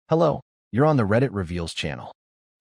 Hello, you're on the Reddit Reveals channel.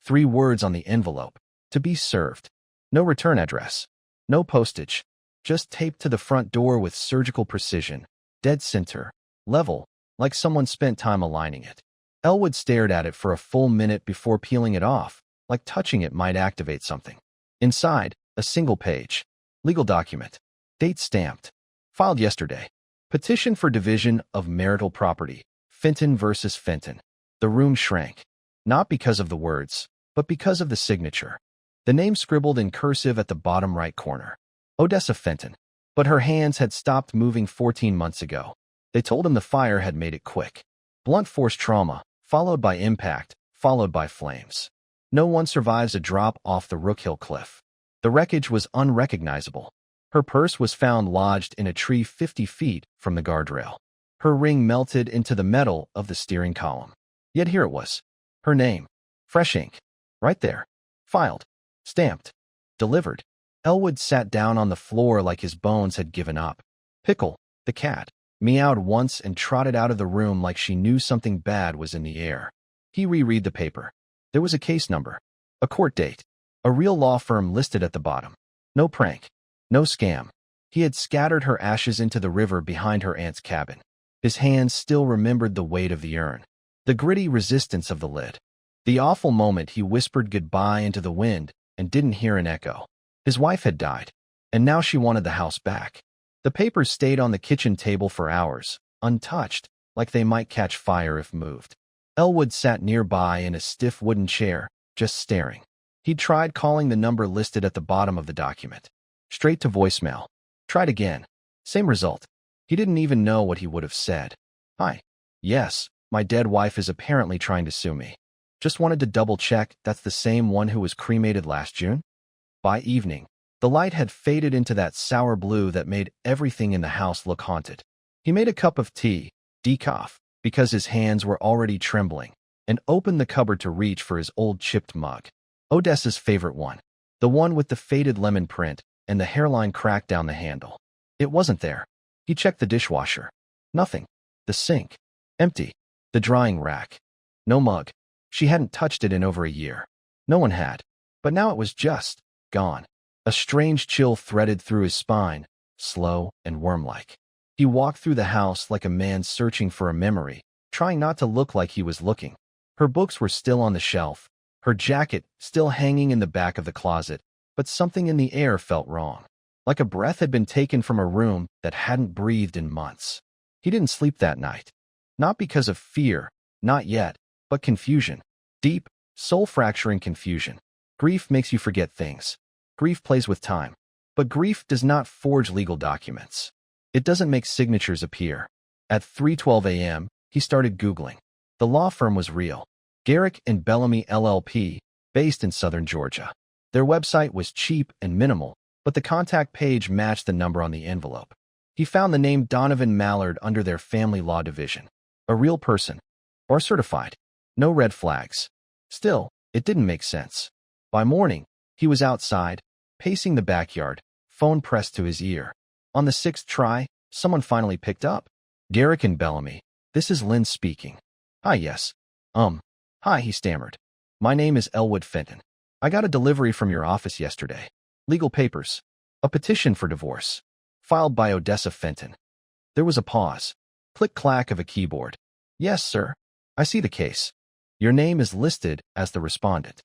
3 words on the envelope. To be served. No return address. No postage. Just taped to the front door with surgical precision. Dead center. Level. Like someone spent time aligning it. Elwood stared at it for a full minute before peeling it off, like touching it might activate something. Inside, a single page. Legal document. Date stamped. Filed yesterday. Petition for division of marital property. Fenton versus Fenton. The room shrank. Not because of the words, but because of the signature. The name scribbled in cursive at the bottom right corner. Odessa Fenton. But her hands had stopped moving 14 months ago. They told him the fire had made it quick. Blunt force trauma, followed by impact, followed by flames. No one survives a drop off the Rook Hill cliff. The wreckage was unrecognizable. Her purse was found lodged in a tree 50 feet from the guardrail. Her ring melted into the metal of the steering column. Yet here it was. Her name. Fresh ink. Right there. Filed. Stamped. Delivered. Elwood sat down on the floor like his bones had given up. Pickle, the cat, meowed once and trotted out of the room like she knew something bad was in the air. He reread the paper. There was a case number. A court date. A real law firm listed at the bottom. No prank. No scam. He had scattered her ashes into the river behind her aunt's cabin. His hands still remembered the weight of the urn. The gritty resistance of the lid. The awful moment he whispered goodbye into the wind and didn't hear an echo. His wife had died, and now she wanted the house back. The papers stayed on the kitchen table for hours, untouched, like they might catch fire if moved. Elwood sat nearby in a stiff wooden chair, just staring. He'd tried calling the number listed at the bottom of the document. Straight to voicemail. Tried again. Same result. He didn't even know what he would have said. Hi. Yes, my dead wife is apparently trying to sue me. Just wanted to double-check that's the same one who was cremated last June? By evening, the light had faded into that sour blue that made everything in the house look haunted. He made a cup of tea, decaf, because his hands were already trembling, and opened the cupboard to reach for his old chipped mug. Odessa's favorite one. The one with the faded lemon print and the hairline cracked down the handle. It wasn't there. He checked the dishwasher. Nothing. The sink. Empty. The drying rack. No mug. She hadn't touched it in over a year. No one had. But now it was just gone. A strange chill threaded through his spine, slow and worm-like. He walked through the house like a man searching for a memory, trying not to look like he was looking. Her books were still on the shelf, her jacket still hanging in the back of the closet, but something in the air felt wrong. Like a breath had been taken from a room that hadn't breathed in months. He didn't sleep that night. Not because of fear, not yet, but confusion. Deep, soul-fracturing confusion. Grief makes you forget things. Grief plays with time. But grief does not forge legal documents. It doesn't make signatures appear. At 3:12 a.m., he started Googling. The law firm was real. Garrick and Bellamy LLP, based in southern Georgia. Their website was cheap and minimal, but the contact page matched the number on the envelope. He found the name Donovan Mallard under their family law division. A real person. Or certified. No red flags. Still, it didn't make sense. By morning, he was outside, pacing the backyard, phone pressed to his ear. On the 6th try, someone finally picked up. Garrick and Bellamy. This is Lynn speaking. Hi, yes. Hi, he stammered. My name is Elwood Fenton. I got a delivery from your office yesterday. Legal papers. A petition for divorce. Filed by Odessa Fenton. There was a pause. Click-clack of a keyboard. Yes, sir. I see the case. Your name is listed as the respondent.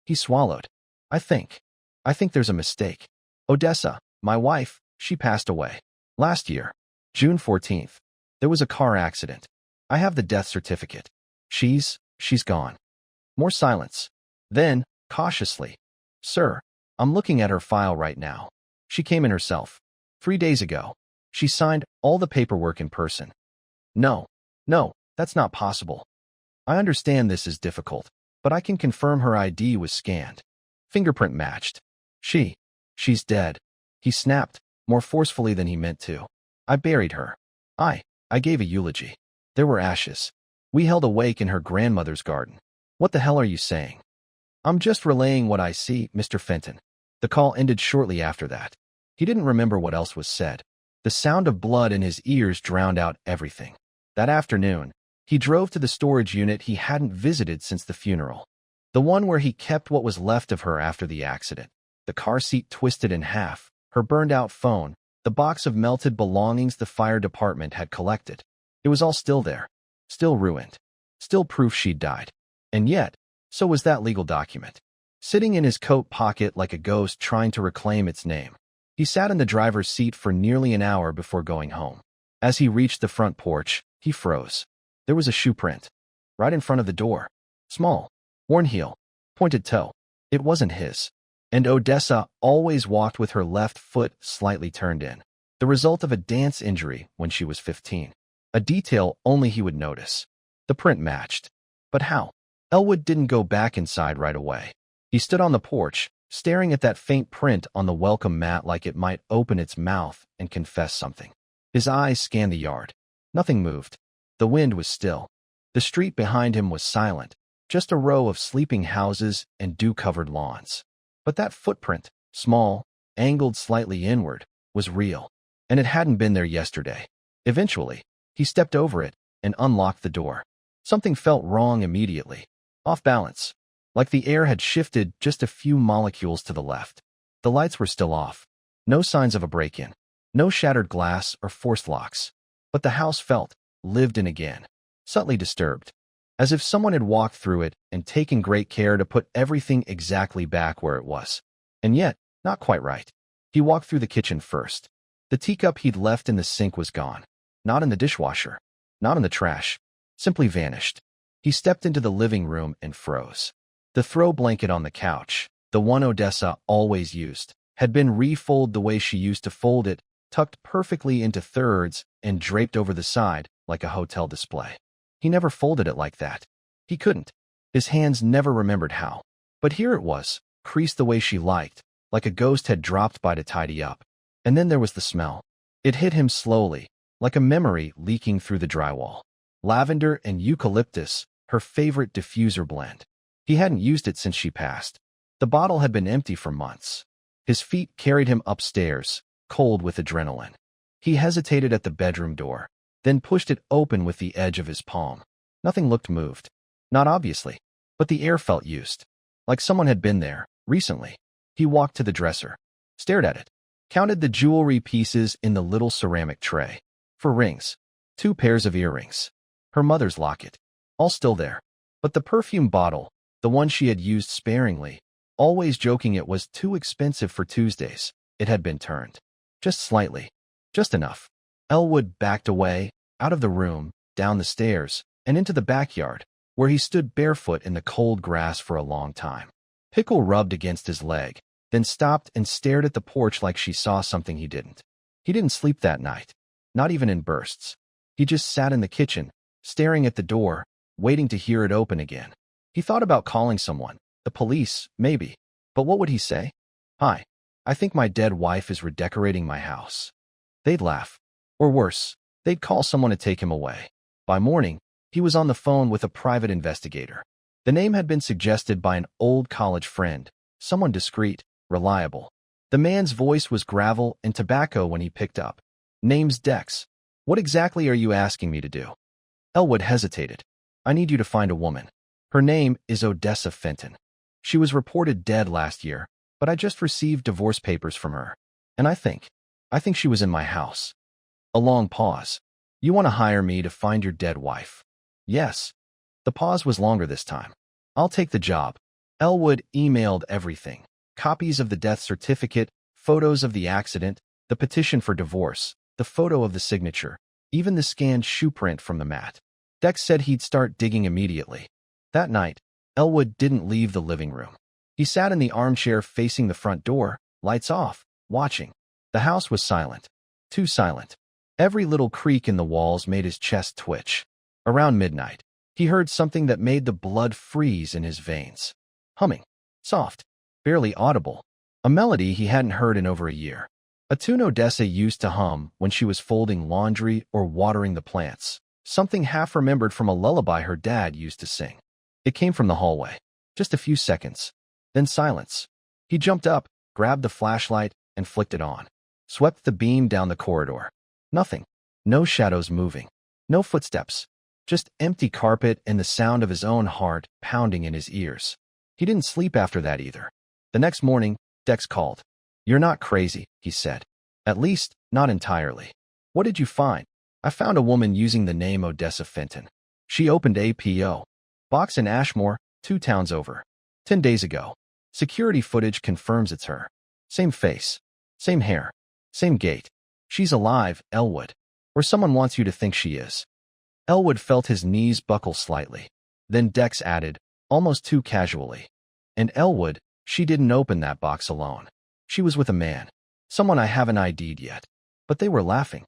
He swallowed. I think there's a mistake. Odessa, my wife, she passed away. Last year, June 14th. There was a car accident. I have the death certificate. She's gone. More silence. Then, cautiously. Sir, I'm looking at her file right now. She came in herself. 3 days ago. She signed all the paperwork in person. No, that's not possible. I understand this is difficult, but I can confirm her ID was scanned. Fingerprint matched. She's dead. He snapped, more forcefully than he meant to. I buried her. I gave a eulogy. There were ashes. We held a wake in her grandmother's garden. What the hell are you saying? I'm just relaying what I see, Mr. Fenton. The call ended shortly after that. He didn't remember what else was said. The sound of blood in his ears drowned out everything. That afternoon, He drove to the storage unit he hadn't visited since the funeral. The one where he kept what was left of her after the accident. The car seat twisted in half, her burned-out phone, the box of melted belongings the fire department had collected. It was all still there, still ruined, still proof she'd died. And yet, so was that legal document, sitting in his coat pocket like a ghost trying to reclaim its name. He sat in the driver's seat for nearly an hour before going home. As he reached the front porch, he froze. There was a shoe print, right in front of the door. Small, worn heel, pointed toe. It wasn't his. And Odessa always walked with her left foot slightly turned in, the result of a dance injury when she was 15. A detail only he would notice. The print matched. But how? Elwood didn't go back inside right away. He stood on the porch, staring at that faint print on the welcome mat like it might open its mouth and confess something. His eyes scanned the yard. Nothing moved. The wind was still. The street behind him was silent, just a row of sleeping houses and dew-covered lawns. But that footprint, small, angled slightly inward, was real, and it hadn't been there yesterday. Eventually, he stepped over it and unlocked the door. Something felt wrong immediately, off balance, like the air had shifted just a few molecules to the left. The lights were still off. No signs of a break-in, no shattered glass or forced locks. But the house felt lived in again, subtly disturbed, as if someone had walked through it and taken great care to put everything exactly back where it was. And yet, not quite right. He walked through the kitchen first. The teacup he'd left in the sink was gone. Not in the dishwasher. Not in the trash. Simply vanished. He stepped into the living room and froze. The throw blanket on the couch, the one Odessa always used, had been refolded the way she used to fold it, tucked perfectly into thirds and draped over the side like a hotel display. He never folded it like that. He couldn't. His hands never remembered how. But here it was, creased the way she liked, like a ghost had dropped by to tidy up. And then there was the smell. It hit him slowly, like a memory leaking through the drywall. Lavender and eucalyptus, her favorite diffuser blend. He hadn't used it since she passed. The bottle had been empty for months. His feet carried him upstairs, cold with adrenaline. He hesitated at the bedroom door, then pushed it open with the edge of his palm. Nothing looked moved. Not obviously, but the air felt used, like someone had been there, recently. He walked to the dresser, stared at it, counted the jewelry pieces in the little ceramic tray. For rings, 2 pairs of earrings, her mother's locket, all still there. But the perfume bottle, the one she had used sparingly, always joking it was too expensive for Tuesdays, it had been turned. Just slightly. Just enough. Elwood backed away, out of the room, down the stairs, and into the backyard, where he stood barefoot in the cold grass for a long time. Pickle rubbed against his leg, then stopped and stared at the porch like she saw something he didn't. He didn't sleep that night, not even in bursts. He just sat in the kitchen, staring at the door, waiting to hear it open again. He thought about calling someone, the police, maybe. But what would he say? "Hi, I think my dead wife is redecorating my house." They'd laugh. Or worse, they'd call someone to take him away. By morning, he was on the phone with a private investigator. The name had been suggested by an old college friend, someone discreet, reliable. The man's voice was gravel and tobacco when he picked up. "Name's Dex. What exactly are you asking me to do?" Elwood hesitated. "I need you to find a woman. Her name is Odessa Fenton. She was reported dead last year, but I just received divorce papers from her. And I think she was in my house." A long pause. "You want to hire me to find your dead wife?" "Yes." The pause was longer this time. "I'll take the job." Elwood emailed everything. Copies of the death certificate, photos of the accident, the petition for divorce, the photo of the signature, even the scanned shoe print from the mat. Dex said he'd start digging immediately. That night, Elwood didn't leave the living room. He sat in the armchair facing the front door, lights off, watching. The house was silent. Too silent. Every little creak in the walls made his chest twitch. Around midnight, he heard something that made the blood freeze in his veins. Humming. Soft. Barely audible. A melody he hadn't heard in over a year. A tune Odessa used to hum when she was folding laundry or watering the plants. Something half-remembered from a lullaby her dad used to sing. It came from the hallway. Just a few seconds. Then silence. He jumped up, grabbed the flashlight, and flicked it on. Swept the beam down the corridor. Nothing. No shadows moving. No footsteps. Just empty carpet and the sound of his own heart pounding in his ears. He didn't sleep after that either. The next morning, Dex called. "You're not crazy," he said. "At least, not entirely. What did you find?" "I found a woman using the name Odessa Fenton. She opened a P.O. box in Ashmore, 2 towns over. 10 days ago. Security footage confirms it's her. Same face. Same hair. Same gait. She's alive, Elwood. Or someone wants you to think she is." Elwood felt his knees buckle slightly. Then Dex added, almost too casually. "And Elwood, she didn't open that box alone. She was with a man. Someone I haven't ID'd yet." But they were laughing.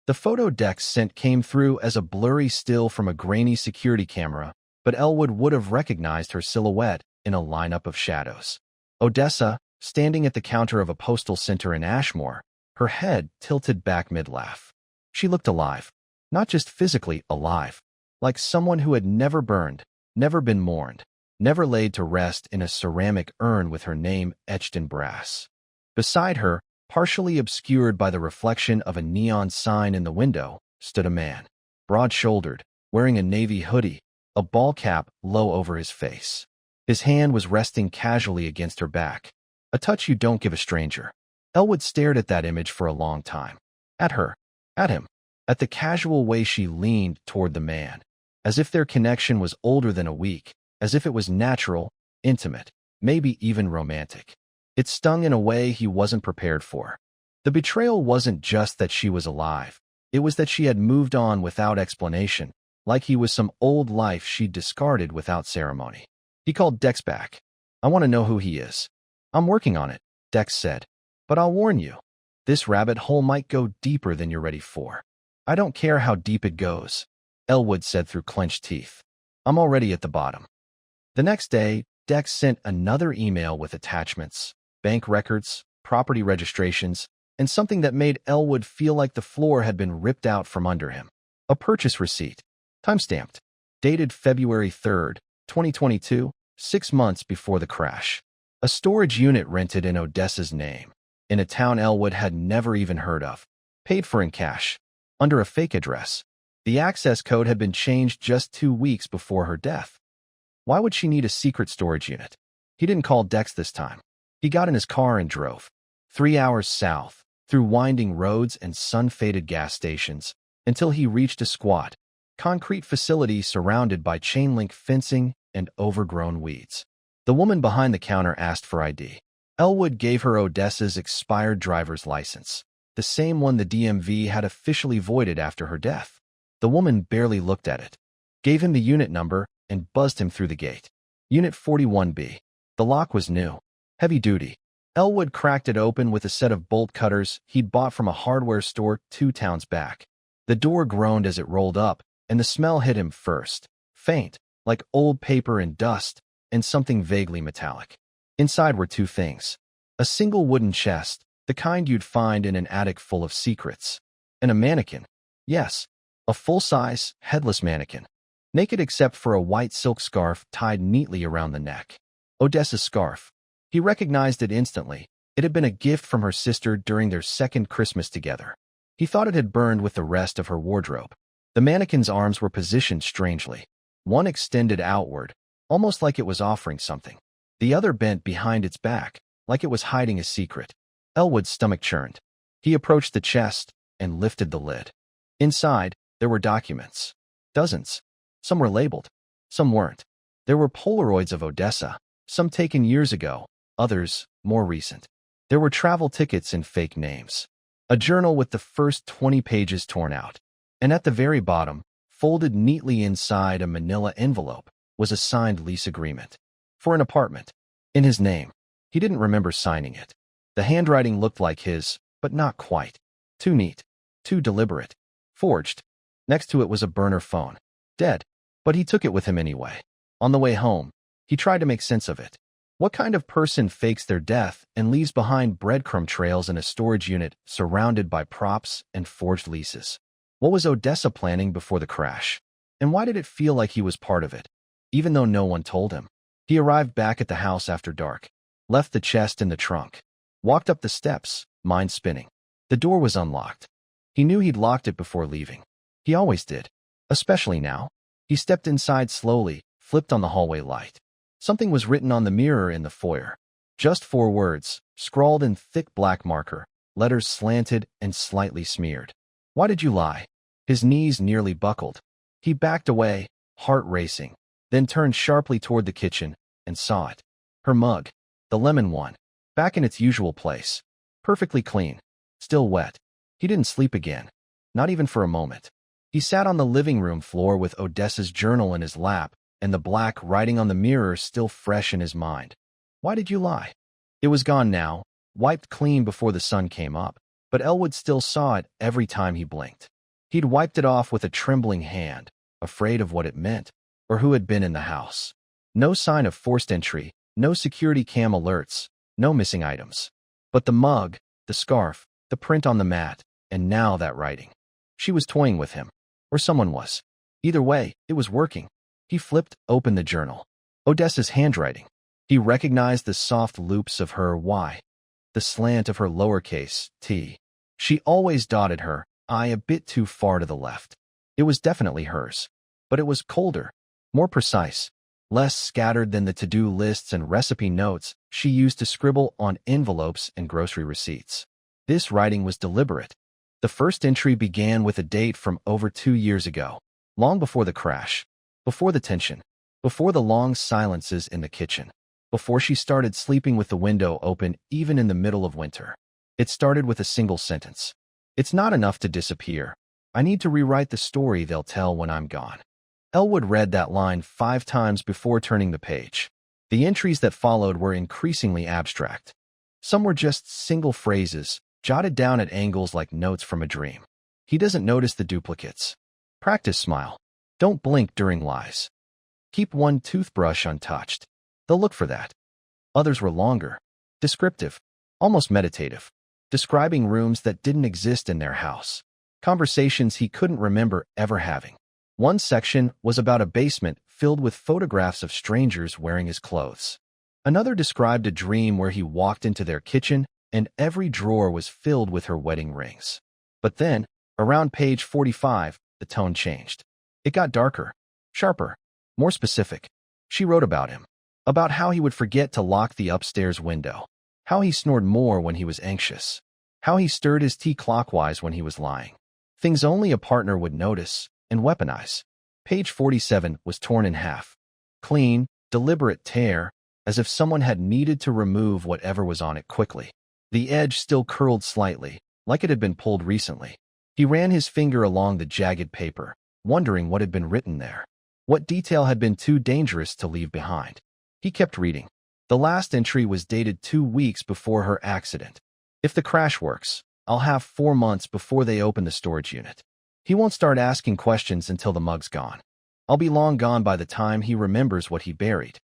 The photo Dex sent came through as a blurry still from a grainy security camera, but Elwood would have recognized her silhouette in a lineup of shadows. Odessa, standing at the counter of a postal center in Ashmore, her head tilted back mid-laugh. She looked alive. Not just physically alive. Like someone who had never burned, never been mourned, never laid to rest in a ceramic urn with her name etched in brass. Beside her, partially obscured by the reflection of a neon sign in the window, stood a man. Broad-shouldered, wearing a navy hoodie, a ball cap low over his face. His hand was resting casually against her back. A touch you don't give a stranger. Elwood stared at that image for a long time. At her. At him. At the casual way she leaned toward the man. As if their connection was older than a week. As if it was natural, intimate, maybe even romantic. It stung in a way he wasn't prepared for. The betrayal wasn't just that she was alive. It was that she had moved on without explanation, like he was some old life she'd discarded without ceremony. He called Dex back. "I want to know who he is." "I'm working on it," Dex said. "But I'll warn you. This rabbit hole might go deeper than you're ready for." "I don't care how deep it goes," Elwood said through clenched teeth. "I'm already at the bottom." The next day, Dex sent another email with attachments, bank records, property registrations, and something that made Elwood feel like the floor had been ripped out from under him. A purchase receipt, timestamped, dated February 3rd, 2022, 6 months before the crash. A storage unit rented in Odessa's name, in a town Elwood had never even heard of, paid for in cash, under a fake address. The access code had been changed just 2 weeks before her death. Why would she need a secret storage unit? He didn't call Dex this time. He got in his car and drove. 3 hours south, through winding roads and sun-faded gas stations, until he reached a squat, concrete facility surrounded by chain-link fencing and overgrown weeds. The woman behind the counter asked for ID. Elwood gave her Odessa's expired driver's license, the same one the DMV had officially voided after her death. The woman barely looked at it, gave him the unit number, and buzzed him through the gate. Unit 41B. The lock was new, heavy-duty. Elwood cracked it open with a set of bolt cutters he'd bought from a hardware store 2 towns back. The door groaned as it rolled up, and the smell hit him first, faint, like old paper and dust, and something vaguely metallic. Inside were 2 things. A single wooden chest, the kind you'd find in an attic full of secrets. And a mannequin. Yes, a full-size, headless mannequin. Naked except for a white silk scarf tied neatly around the neck. Odessa's scarf. He recognized it instantly. It had been a gift from her sister during their second Christmas together. He thought it had burned with the rest of her wardrobe. The mannequin's arms were positioned strangely. One extended outward, almost like it was offering something. The other bent behind its back, like it was hiding a secret. Elwood's stomach churned. He approached the chest and lifted the lid. Inside, there were documents. Dozens. Some were labeled. Some weren't. There were Polaroids of Odessa, some taken years ago, others more recent. There were travel tickets and fake names. A journal with the first 20 pages torn out. And at the very bottom, folded neatly inside a manila envelope, was a signed lease agreement. For an apartment. In his name. He didn't remember signing it. The handwriting looked like his, but not quite. Too neat. Too deliberate. Forged. Next to it was a burner phone. Dead. But he took it with him anyway. On the way home, he tried to make sense of it. What kind of person fakes their death and leaves behind breadcrumb trails in a storage unit surrounded by props and forged leases? What was Odessa planning before the crash? And why did it feel like he was part of it, even though no one told him? He arrived back at the house after dark, left the chest in the trunk, walked up the steps, mind spinning. The door was unlocked. He knew he'd locked it before leaving. He always did. Especially now. He stepped inside slowly, flipped on the hallway light. Something was written on the mirror in the foyer. Just 4 words, scrawled in thick black marker, letters slanted and slightly smeared. Why did you lie? His knees nearly buckled. He backed away, heart racing, then turned sharply toward the kitchen and saw it. Her mug, the lemon one, back in its usual place. Perfectly clean, still wet. He didn't sleep again, not even for a moment. He sat on the living room floor with Odessa's journal in his lap and the black writing on the mirror still fresh in his mind. Why did you lie? It was gone now, wiped clean before the sun came up, but Elwood still saw it every time he blinked. He'd wiped it off with a trembling hand, afraid of what it meant, or who had been in the house. No sign of forced entry, no security cam alerts, no missing items. But the mug, the scarf, the print on the mat, and now that writing. She was toying with him, or someone was. Either way, it was working. He flipped open the journal. Odessa's handwriting. He recognized the soft loops of her Y, the slant of her lowercase t. She always dotted her I a bit too far to the left. It was definitely hers, but it was colder, more precise, less scattered than the to-do lists and recipe notes she used to scribble on envelopes and grocery receipts. This writing was deliberate. The first entry began with a date from over 2 years ago, long before the crash, before the tension, before the long silences in the kitchen, before she started sleeping with the window open even in the middle of winter. It started with a single sentence. It's not enough to disappear. I need to rewrite the story they'll tell when I'm gone. Elwood read that line 5 times before turning the page. The entries that followed were increasingly abstract. Some were just single phrases, jotted down at angles like notes from a dream. He doesn't notice the duplicates. Practice smile. Don't blink during lies. Keep one toothbrush untouched. They'll look for that. Others were longer, descriptive, almost meditative, describing rooms that didn't exist in their house, conversations he couldn't remember ever having. One section was about a basement filled with photographs of strangers wearing his clothes. Another described a dream where he walked into their kitchen and every drawer was filled with her wedding rings. But then, around page 45, the tone changed. It got darker, sharper, more specific. She wrote about him, about how he would forget to lock the upstairs window, how he snored more when he was anxious, how he stirred his tea clockwise when he was lying. Things only a partner would notice and weaponize. Page 47 was torn in half. Clean, deliberate tear, as if someone had needed to remove whatever was on it quickly. The edge still curled slightly, like it had been pulled recently. He ran his finger along the jagged paper, wondering what had been written there. What detail had been too dangerous to leave behind? He kept reading. The last entry was dated 2 weeks before her accident. If the crash works, I'll have 4 months before they open the storage unit. He won't start asking questions until the mug's gone. I'll be long gone by the time he remembers what he buried.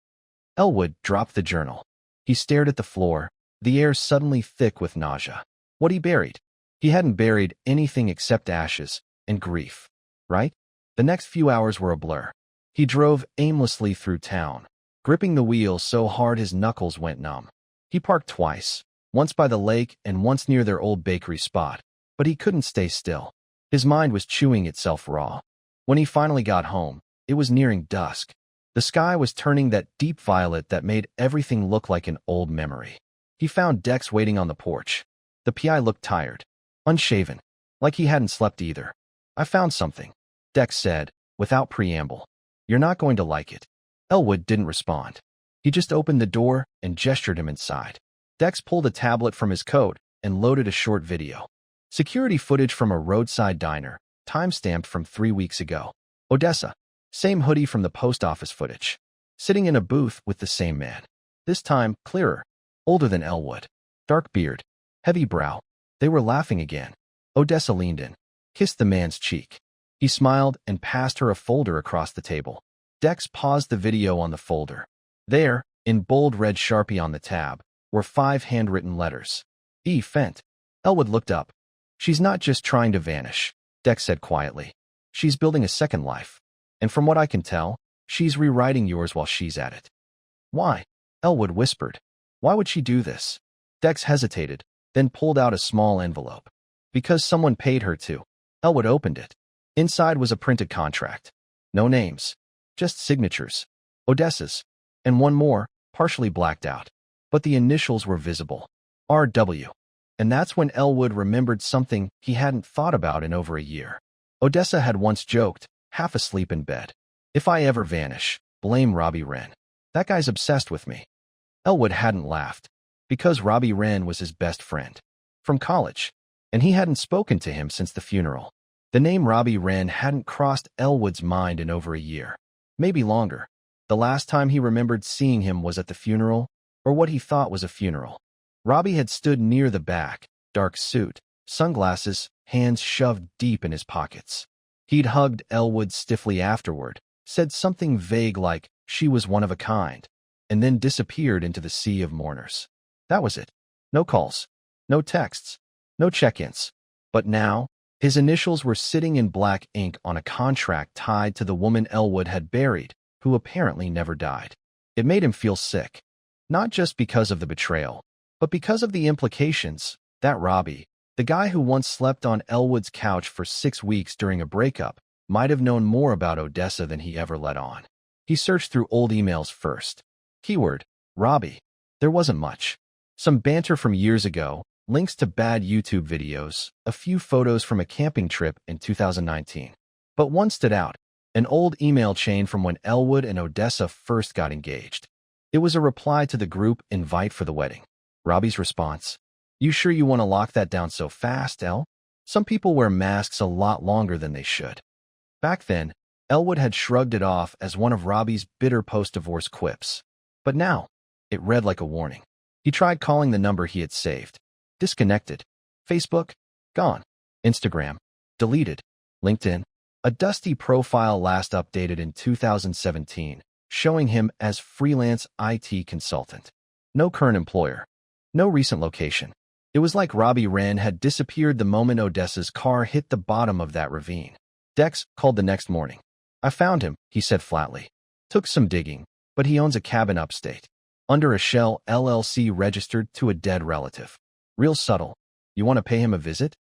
Elwood dropped the journal. He stared at the floor, the air suddenly thick with nausea. What he buried? He hadn't buried anything except ashes and grief, right? The next few hours were a blur. He drove aimlessly through town, gripping the wheel so hard his knuckles went numb. He parked twice, once by the lake and once near their old bakery spot, but he couldn't stay still. His mind was chewing itself raw. When he finally got home, it was nearing dusk. The sky was turning that deep violet that made everything look like an old memory. He found Dex waiting on the porch. The PI looked tired, unshaven, like he hadn't slept either. I found something, Dex said, without preamble. You're not going to like it. Elwood didn't respond. He just opened the door and gestured him inside. Dex pulled a tablet from his coat and loaded a short video. Security footage from a roadside diner, time-stamped from 3 weeks ago. Odessa. Same hoodie from the post office footage. Sitting in a booth with the same man. This time, clearer. Older than Elwood. Dark beard. Heavy brow. They were laughing again. Odessa leaned in, kissed the man's cheek. He smiled and passed her a folder across the table. Dex paused the video on the folder. There, in bold red Sharpie on the tab, were 5 handwritten letters. E. Fent. Elwood looked up. She's not just trying to vanish, Dex said quietly. She's building a second life. And from what I can tell, she's rewriting yours while she's at it. Why? Elwood whispered. Why would she do this? Dex hesitated, then pulled out a small envelope. Because someone paid her to. Elwood opened it. Inside was a printed contract. No names, just signatures, Odessa's, and one more, partially blacked out. But the initials were visible. R.W. And that's when Elwood remembered something he hadn't thought about in over a year. Odessa had once joked, half asleep in bed, "If I ever vanish, blame Robbie Wren. That guy's obsessed with me." Elwood hadn't laughed, because Robbie Wren was his best friend from college, and he hadn't spoken to him since the funeral. The name Robbie Wren hadn't crossed Elwood's mind in over a year, maybe longer. The last time he remembered seeing him was at the funeral, or what he thought was a funeral. Robbie had stood near the back, dark suit, sunglasses, hands shoved deep in his pockets. He'd hugged Elwood stiffly afterward, said something vague like she was one of a kind, and then disappeared into the sea of mourners. That was it. No calls, no texts, no check-ins. But now, his initials were sitting in black ink on a contract tied to the woman Elwood had buried, who apparently never died. It made him feel sick, not just because of the betrayal, but because of the implications that Robbie, the guy who once slept on Elwood's couch for 6 weeks during a breakup, might have known more about Odessa than he ever let on. He searched through old emails first. Keyword, Robbie. There wasn't much. Some banter from years ago, links to bad YouTube videos, a few photos from a camping trip in 2019. But one stood out, an old email chain from when Elwood and Odessa first got engaged. It was a reply to the group invite for the wedding. Robbie's response, "You sure you want to lock that down so fast, El? Some people wear masks a lot longer than they should." Back then, Elwood had shrugged it off as one of Robbie's bitter post-divorce quips. But now, it read like a warning. He tried calling the number he had saved. Disconnected. Facebook? Gone. Instagram? Deleted. LinkedIn? A dusty profile last updated in 2017, showing him as freelance IT consultant. No current employer. No recent location. It was like Robbie Wren had disappeared the moment Odessa's car hit the bottom of that ravine. Dex called the next morning. "I found him," he said flatly. "Took some digging, but he owns a cabin upstate. Under a shell LLC registered to a dead relative. Real subtle. You want to pay him a visit?"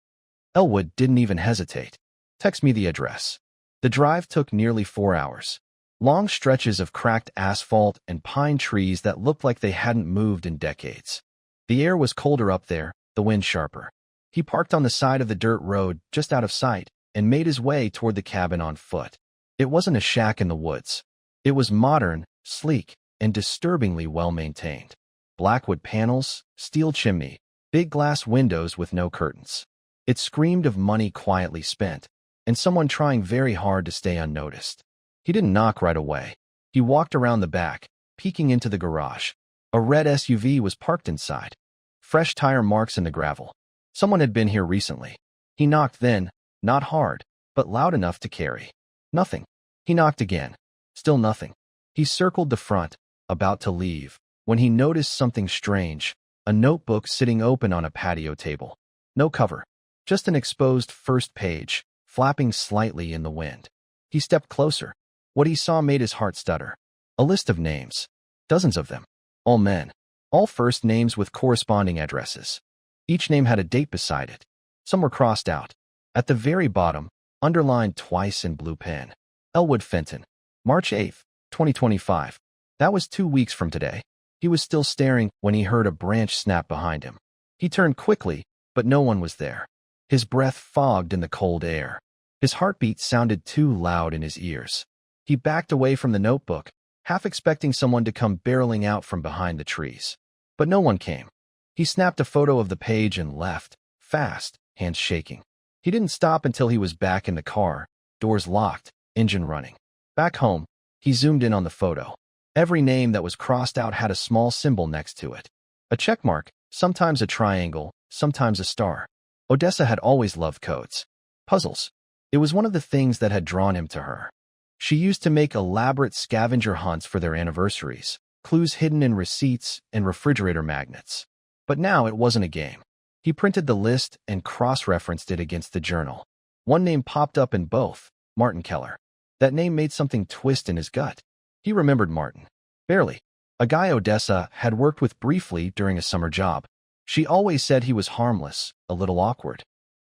Elwood didn't even hesitate. "Text me the address." The drive took nearly 4 hours. Long stretches of cracked asphalt and pine trees that looked like they hadn't moved in decades. The air was colder up there, the wind sharper. He parked on the side of the dirt road just out of sight and made his way toward the cabin on foot. It wasn't a shack in the woods. It was modern, sleek, and disturbingly well-maintained. Blackwood panels, steel chimney, big glass windows with no curtains. It screamed of money quietly spent, and someone trying very hard to stay unnoticed. He didn't knock right away. He walked around the back, peeking into the garage. A red SUV was parked inside. Fresh tire marks in the gravel. Someone had been here recently. He knocked then, not hard, but loud enough to carry. Nothing. He knocked again. Still nothing. He circled the front, about to leave, when he noticed something strange, a notebook sitting open on a patio table. No cover. Just an exposed first page, flapping slightly in the wind. He stepped closer. What he saw made his heart stutter. A list of names. Dozens of them. All men. All first names with corresponding addresses. Each name had a date beside it. Some were crossed out. At the very bottom, underlined twice in blue pen. Elwood Fenton. March 8th, 2025. That was 2 weeks from today. He was still staring when he heard a branch snap behind him. He turned quickly, but no one was there. His breath fogged in the cold air. His heartbeat sounded too loud in his ears. He backed away from the notebook, half expecting someone to come barreling out from behind the trees. But no one came. He snapped a photo of the page and left, fast, hands shaking. He didn't stop until he was back in the car, doors locked, engine running. Back home, he zoomed in on the photo. Every name that was crossed out had a small symbol next to it. A check mark, sometimes a triangle, sometimes a star. Odessa had always loved codes. Puzzles. It was one of the things that had drawn him to her. She used to make elaborate scavenger hunts for their anniversaries, clues hidden in receipts and refrigerator magnets. But now it wasn't a game. He printed the list and cross-referenced it against the journal. One name popped up in both, Martin Keller. That name made something twist in his gut. He remembered Martin. Barely. A guy Odessa had worked with briefly during a summer job. She always said he was harmless, a little awkward.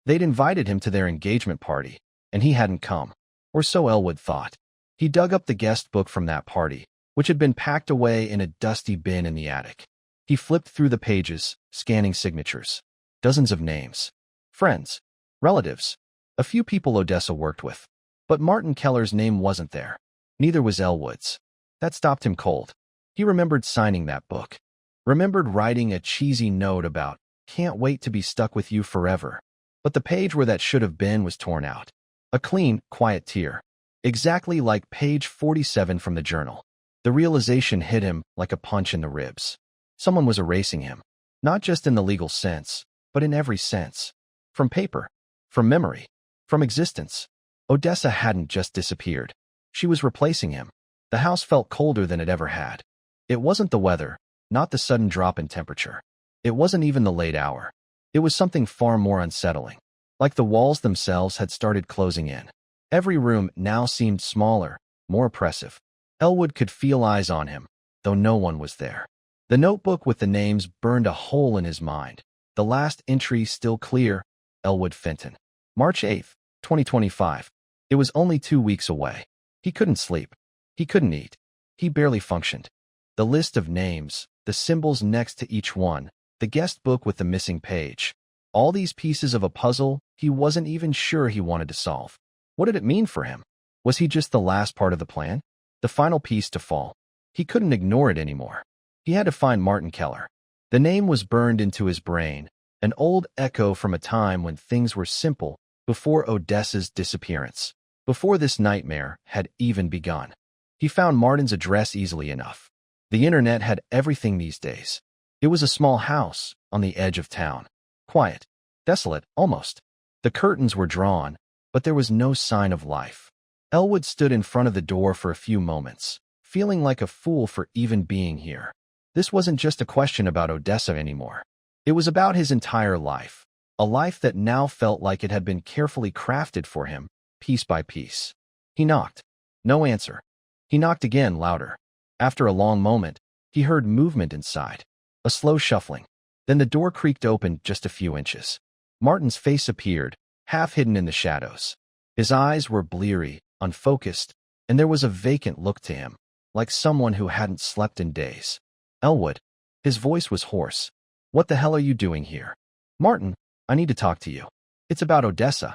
They'd invited him to their engagement party, and he hadn't come. Or so Elwood thought. He dug up the guest book from that party, which had been packed away in a dusty bin in the attic. He flipped through the pages, scanning signatures. Dozens of names. Friends. Relatives. A few people Odessa worked with. But Martin Keller's name wasn't there. Neither was Elwood's. That stopped him cold. He remembered signing that book. Remembered writing a cheesy note about, "Can't wait to be stuck with you forever." But the page where that should have been was torn out. A clean, quiet tear. Exactly like page 47 from the journal. The realization hit him like a punch in the ribs. Someone was erasing him. Not just in the legal sense, but in every sense. From paper. From memory. From existence. Odessa hadn't just disappeared. She was replacing him. The house felt colder than it ever had. It wasn't the weather, not the sudden drop in temperature. It wasn't even the late hour. It was something far more unsettling. Like the walls themselves had started closing in. Every room now seemed smaller, more oppressive. Elwood could feel eyes on him, though no one was there. The notebook with the names burned a hole in his mind. The last entry still clear, Elwood Fenton. March 8th, 2025. It was only 2 weeks away. He couldn't sleep. He couldn't eat. He barely functioned. The list of names, the symbols next to each one, the guest book with the missing page. All these pieces of a puzzle he wasn't even sure he wanted to solve. What did it mean for him? Was he just the last part of the plan? The final piece to fall? He couldn't ignore it anymore. He had to find Martin Keller. The name was burned into his brain, an old echo from a time when things were simple, before Odessa's disappearance, before this nightmare had even begun. He found Martin's address easily enough. The internet had everything these days. It was a small house on the edge of town. Quiet. Desolate, almost. The curtains were drawn, but there was no sign of life. Elwood stood in front of the door for a few moments, feeling like a fool for even being here. This wasn't just a question about Odessa anymore. It was about his entire life, a life that now felt like it had been carefully crafted for him, piece by piece. He knocked. No answer. He knocked again, louder. After a long moment, he heard movement inside, a slow shuffling. Then the door creaked open just a few inches. Martin's face appeared, half hidden in the shadows. His eyes were bleary, unfocused, and there was a vacant look to him, like someone who hadn't slept in days. Elwood. His voice was hoarse. "What the hell are you doing here?" "Martin, I need to talk to you. It's about Odessa."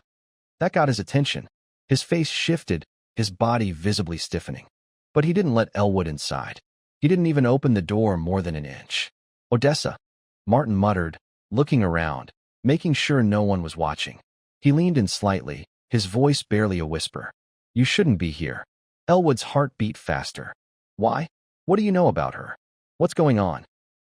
That got his attention. His face shifted, his body visibly stiffening. But he didn't let Elwood inside. He didn't even open the door more than an inch. "Odessa," Martin muttered, looking around, making sure no one was watching. He leaned in slightly, his voice barely a whisper. "You shouldn't be here." Elwood's heart beat faster. "Why? What do you know about her? What's going on?"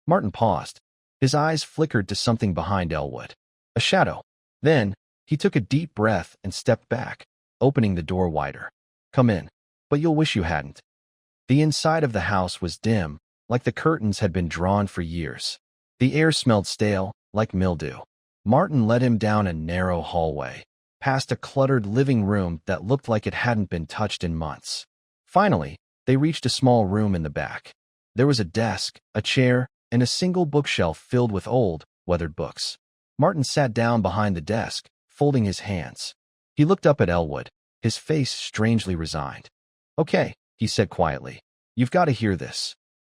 Martin paused. His eyes flickered to something behind Elwood. A shadow. Then, he took a deep breath and stepped back, opening the door wider. "Come in. But you'll wish you hadn't." The inside of the house was dim, like the curtains had been drawn for years. The air smelled stale, like mildew. Martin led him down a narrow hallway, past a cluttered living room that looked like it hadn't been touched in months. Finally, they reached a small room in the back. There was a desk, a chair, and a single bookshelf filled with old, weathered books. Martin sat down behind the desk, folding his hands. He looked up at Elwood, his face strangely resigned. "Okay," he said quietly. "You've got to hear this."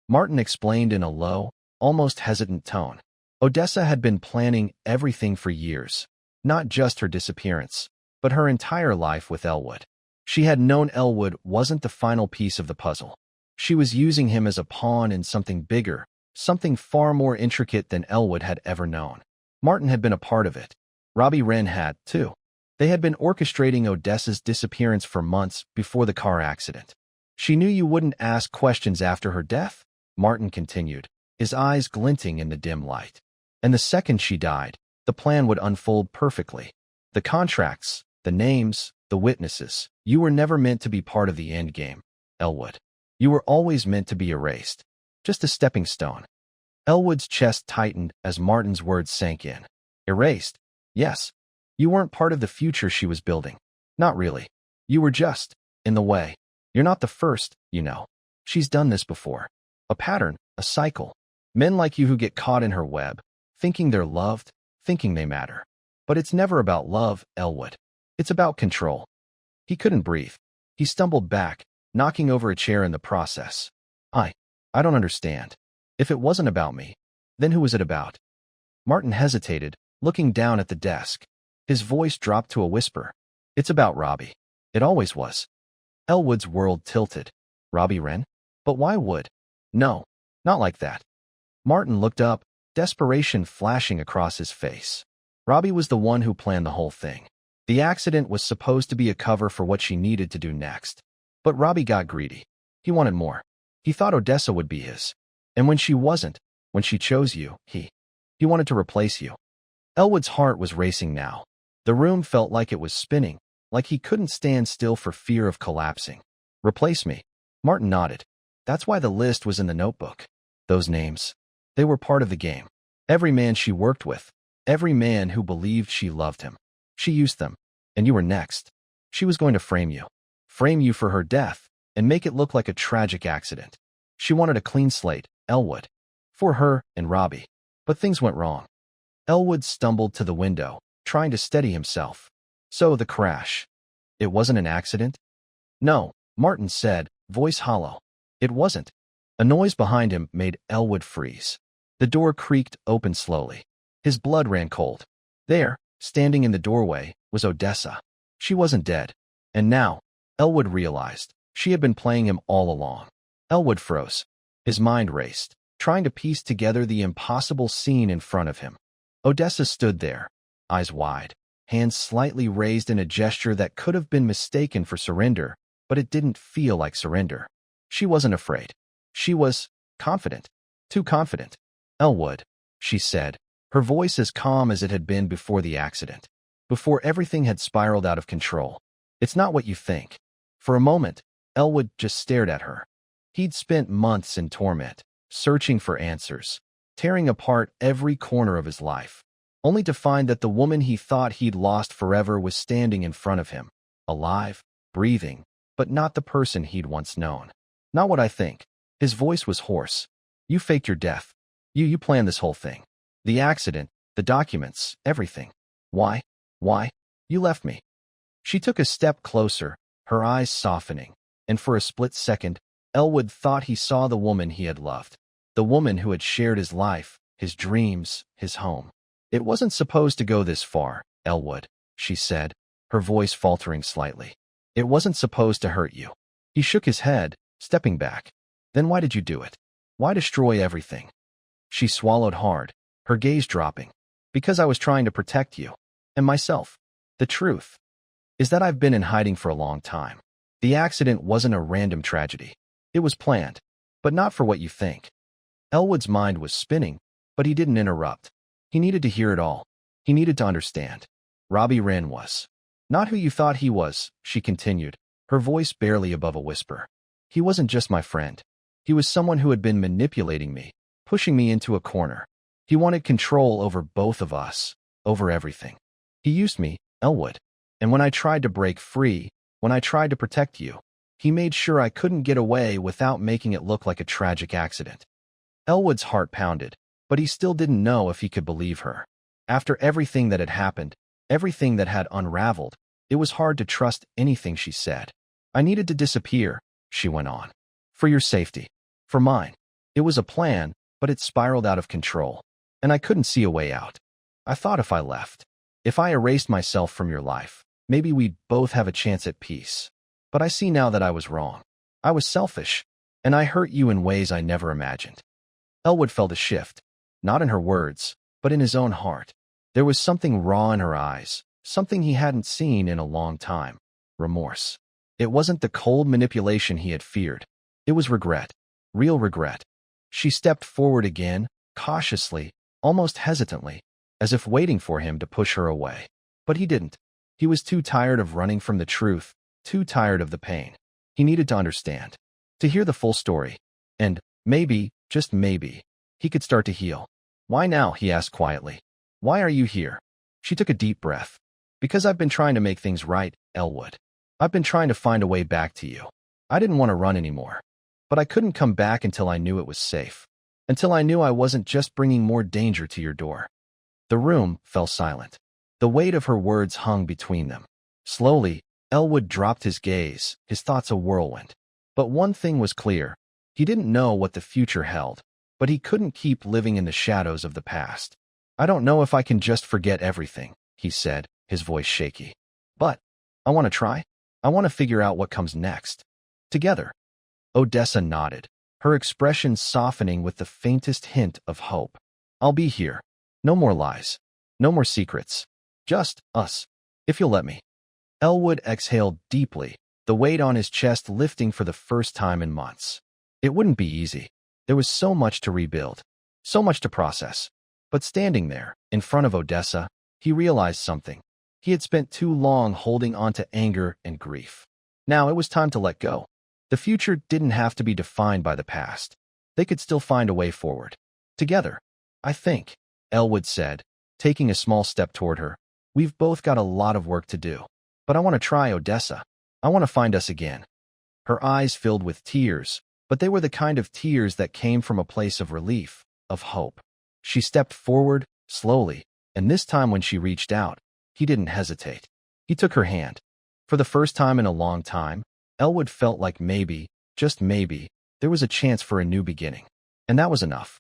Martin explained in a low, almost hesitant tone. Odessa had been planning everything for years, not just her disappearance, but her entire life with Elwood. She had known Elwood wasn't the final piece of the puzzle. She was using him as a pawn in something bigger, something far more intricate than Elwood had ever known. Martin had been a part of it. Robbie Wren had, too. They had been orchestrating Odessa's disappearance for months before the car accident. "She knew you wouldn't ask questions after her death?" Martin continued, his eyes glinting in the dim light. "And the second she died, the plan would unfold perfectly. The contracts, the names, the witnesses. You were never meant to be part of the end game, Elwood. You were always meant to be erased. Just a stepping stone." Elwood's chest tightened as Martin's words sank in. "Erased? Yes. You weren't part of the future she was building. Not really. You were just in the way. You're not the first, you know. She's done this before. A pattern, a cycle. Men like you who get caught in her web, thinking they're loved, thinking they matter. But it's never about love, Elwood. It's about control. He couldn't breathe. He stumbled back, knocking over a chair in the process. I don't understand. If it wasn't about me, then who was it about? Martin hesitated, looking down at the desk. His voice dropped to a whisper. It's about Robbie. It always was. Elwood's world tilted. Robbie Wren? But why would? No, not like that. Martin looked up, desperation flashing across his face. Robbie was the one who planned the whole thing. The accident was supposed to be a cover for what she needed to do next. But Robbie got greedy. He wanted more. He thought Odessa would be his. And when she wasn't, when she chose you, he wanted to replace you. Elwood's heart was racing now. The room felt like it was spinning, like he couldn't stand still for fear of collapsing. Replace me. Martin nodded. That's why the list was in the notebook. Those names. They were part of the game. Every man she worked with. Every man who believed she loved him. She used them. And you were next. She was going to frame you. Frame you for her death, and make it look like a tragic accident. She wanted a clean slate, Elwood. For her and Robbie. But things went wrong. Elwood stumbled to the window, trying to steady himself. So the crash. It wasn't an accident? No, Martin said, voice hollow. It wasn't. A noise behind him made Elwood freeze. The door creaked open slowly. His blood ran cold. There, standing in the doorway, was Odessa. She wasn't dead. And now, Elwood realized, she had been playing him all along. Elwood froze. His mind raced, trying to piece together the impossible scene in front of him. Odessa stood there, eyes wide, hands slightly raised in a gesture that could have been mistaken for surrender, but it didn't feel like surrender. She wasn't afraid. She was confident. Too confident. Elwood, she said, her voice as calm as it had been before the accident, before everything had spiraled out of control. It's not what you think. For a moment, Elwood just stared at her. He'd spent months in torment, searching for answers, tearing apart every corner of his life, only to find that the woman he thought he'd lost forever was standing in front of him, alive, breathing, but not the person he'd once known. Not what I think. His voice was hoarse. You faked your death. You planned this whole thing. The accident, the documents, everything. Why? Why? You left me. She took a step closer, her eyes softening, and for a split second, Elwood thought he saw the woman he had loved, the woman who had shared his life, his dreams, his home. It wasn't supposed to go this far, Elwood, she said, her voice faltering slightly. It wasn't supposed to hurt you. He shook his head, stepping back. Then why did you do it? Why destroy everything? She swallowed hard, her gaze dropping. Because I was trying to protect you. And myself. The truth is that I've been in hiding for a long time. The accident wasn't a random tragedy. It was planned, but not for what you think. Elwood's mind was spinning, but he didn't interrupt. He needed to hear it all. He needed to understand. Robbie Wren was not who you thought he was, she continued, her voice barely above a whisper. He wasn't just my friend. He was someone who had been manipulating me, pushing me into a corner. He wanted control over both of us, over everything. He used me, Elwood. And when I tried to break free, when I tried to protect you, he made sure I couldn't get away without making it look like a tragic accident. Elwood's heart pounded, but he still didn't know if he could believe her. After everything that had happened, everything that had unraveled, it was hard to trust anything she said. I needed to disappear, she went on. For your safety. For mine. It was a plan, but it spiraled out of control. And I couldn't see a way out. I thought if I left, if I erased myself from your life, maybe we'd both have a chance at peace. But I see now that I was wrong. I was selfish, and I hurt you in ways I never imagined. Elwood felt a shift, not in her words, but in his own heart. There was something raw in her eyes, something he hadn't seen in a long time. Remorse. It wasn't the cold manipulation he had feared. It was regret. Real regret. She stepped forward again, cautiously, almost hesitantly, as if waiting for him to push her away. But he didn't. He was too tired of running from the truth, too tired of the pain. He needed to understand, to hear the full story. And maybe, just maybe, he could start to heal. Why now? He asked quietly. Why are you here? She took a deep breath. Because I've been trying to make things right, Elwood. I've been trying to find a way back to you. I didn't want to run anymore. But I couldn't come back until I knew it was safe. Until I knew I wasn't just bringing more danger to your door. The room fell silent. The weight of her words hung between them. Slowly, Elwood dropped his gaze, his thoughts a whirlwind. But one thing was clear. He didn't know what the future held, but he couldn't keep living in the shadows of the past. I don't know if I can just forget everything, he said, his voice shaky. But I want to try. I want to figure out what comes next. Together. Odessa nodded, her expression softening with the faintest hint of hope. I'll be here. No more lies. No more secrets. Just us, if you'll let me. Elwood exhaled deeply, the weight on his chest lifting for the first time in months. It wouldn't be easy. There was so much to rebuild, so much to process. But standing there, in front of Odessa, he realized something. He had spent too long holding on to anger and grief. Now it was time to let go. The future didn't have to be defined by the past. They could still find a way forward. Together, I think, Elwood said, taking a small step toward her. We've both got a lot of work to do. But I want to try, Odessa. I want to find us again. Her eyes filled with tears, but they were the kind of tears that came from a place of relief, of hope. She stepped forward, slowly, and this time when she reached out, he didn't hesitate. He took her hand. For the first time in a long time, Elwood felt like maybe, just maybe, there was a chance for a new beginning. And that was enough.